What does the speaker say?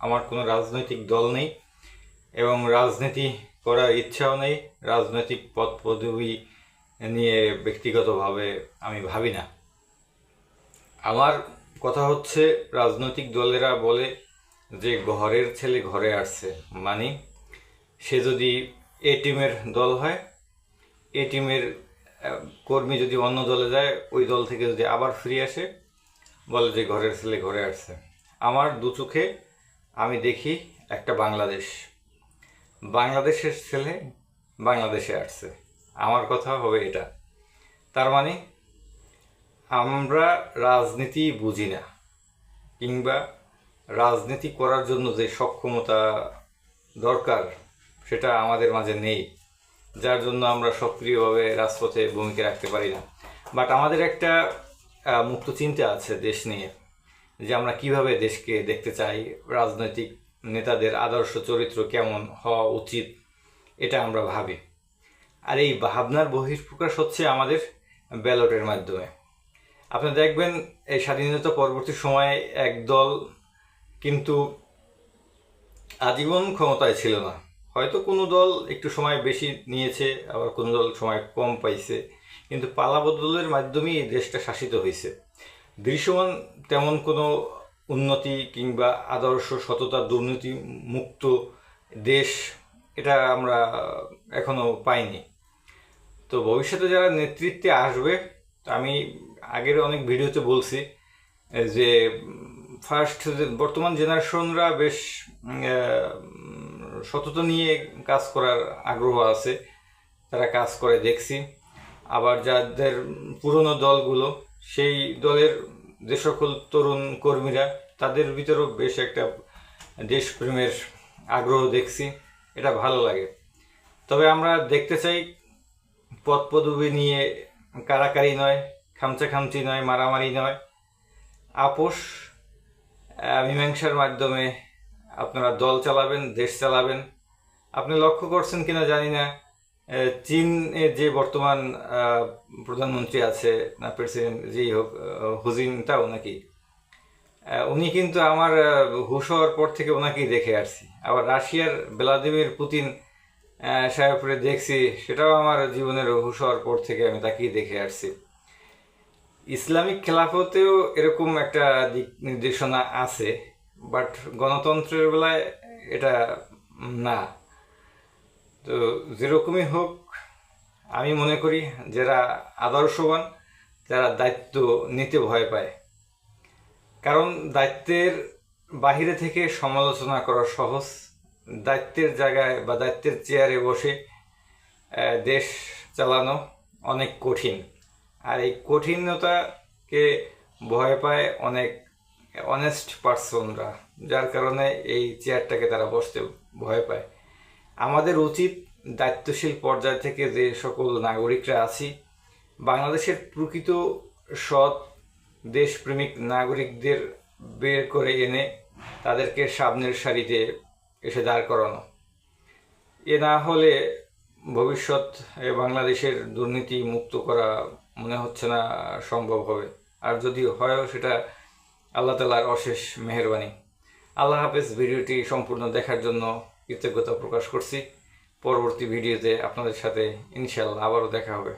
আমার কোনো রাজনৈতিক দল নেই এবং রাজনীতি করার ইচ্ছাও নেই। রাজনৈতিক পদ পদবি নিয়ে ব্যক্তিগতভাবে আমি ভাবি না। আমার কথা হচ্ছে, রাজনৈতিক দলেরা বলে যে ঘরের ছেলে ঘরে আসছে, মানে সে যদি এ টিমের দল হয়, এ টিমের কর্মী যদি অন্য দলে যায়, ওই দল থেকে যদি আবার ফিরে আসে, বলে যে ঘরের ছেলে ঘরে আসছে। আমার দু চোখে আমি দেখি একটা বাংলাদেশের ছেলে বাংলাদেশে আসছে। আমার কথা হবে এটা। তার মানে আমরা রাজনীতি বুঝি না, কিংবা রাজনীতি করার জন্য যে সক্ষমতা দরকার সেটা আমাদের মাঝে নেই, যার জন্য আমরা সক্রিয়ভাবে রাজপথে ভূমিকা রাখতে পারি না। বাট আমাদের একটা মুক্ত চিন্তা আছে দেশ নিয়ে, যে আমরা কিভাবে দেশকে দেখতে চাই, রাজনৈতিক নেতাদের আদর্শ চরিত্র কেমন হওয়া উচিত, এটা আমরা ভাবি। আর এই ভাবনার বহিঃপ্রকাশ হচ্ছে আমাদের ব্যালটের মাধ্যমে। আপনি দেখবেন এই স্বাধীনতা পরবর্তী সময়ে এক দল কিন্তু আজীবন ক্ষমতায় ছিল না। হয়তো কোনো দল একটু সময় বেশি নিয়েছে, আবার কোনো দল সময় কম পাইছে, কিন্তু পালাবদলের মাধ্যমেই এই দেশটা শাসিত হয়েছে। দৃশ্যমান তেমন কোনো উন্নতি কিংবা আদর্শ সততা দুর্নীতি মুক্ত দেশ এটা আমরা এখনো পাইনি। তো ভবিষ্যতে যারা নেতৃত্বে আসবে, আমি আগের অনেক ভিডিওতে বলছি যে ফার্স্ট বর্তমান জেনারেশনরা বেশ সততা নিয়ে কাজ করার আগ্রহ আছে, তারা কাজ করে দেখছি। আবার যাদের পুরনো দলগুলো, সেই দলের যে সকল তরুণ কর্মীরা, তাদের ভিতরেও বেশ একটা দেশপ্রেমের আগ্রহ দেখছি, এটা ভালো লাগে। তবে আমরা দেখতে চাই পদ পদবি নিয়ে কারাকারি নয়, খামচাখামচি নয়, মারামারি নয়, আপোষ মীমাংসার মাধ্যমে আপনারা দল চালাবেন, দেশ চালাবেন। আপনি লক্ষ্য করছেন কিনা জানি না, চীনে যে বর্তমান প্রধানমন্ত্রী আছে, না প্রেসিডেন্ট যেই হোক, হুজিনটাও নাকি, উনি কিন্তু আমার হুশ হওয়ার পর থেকে ওনাকেই দেখে আসছি। আবার রাশিয়ার ভ্লাদিমির পুতিন সাহেবরে দেখছি, সেটাও আমার জীবনের হুশ হওয়ার পর থেকে আমি তাকেই দেখে আসছি। ইসলামিক খেলাফতেও এরকম একটা দিক নির্দেশনা আছে, বাট গণতন্ত্রের বেলায় এটা না। তো যেরকমই হোক, আমি মনে করি যারা আদর্শবান, যারা দায়িত্ব নিতে ভয় পায়, কারণ দায়িত্বের বাহিরে থেকে সমালোচনা করা সহজ, দায়িত্বের জায়গায় বা দায়িত্বের চেয়ারে বসে দেশ চালানো অনেক কঠিন। আর এই কঠিনতাকে ভয় পায় অনেক অনেস্ট পার্সনরা, যার কারণে এই চেয়ারটাকে তারা বসতে ভয় পায়। আমাদের উচিত দায়িত্বশীল পর্যায় থেকে যে সকল নাগরিকরা আছি, বাংলাদেশের প্রকৃত সৎ দেশপ্রেমিক নাগরিকদের বের করে এনে তাদেরকে সামনের সারিতে এসে দাঁড় করানো। এ না হলে ভবিষ্যৎ বাংলাদেশের দুর্নীতি মুক্ত করা মনে হচ্ছে না সম্ভব হবে। আর যদি হয়ও, সেটা আল্লাহ তাআলার অশেষ মেহেরবানি। আল্লাহ হাফেজ। ভিডিওটি সম্পূর্ণ দেখার জন্য কৃতজ্ঞতা প্রকাশ করছি। পরবর্তী ভিডিওতে আপনাদের সাথে ইনশাআল্লাহ আবারও দেখা হবে।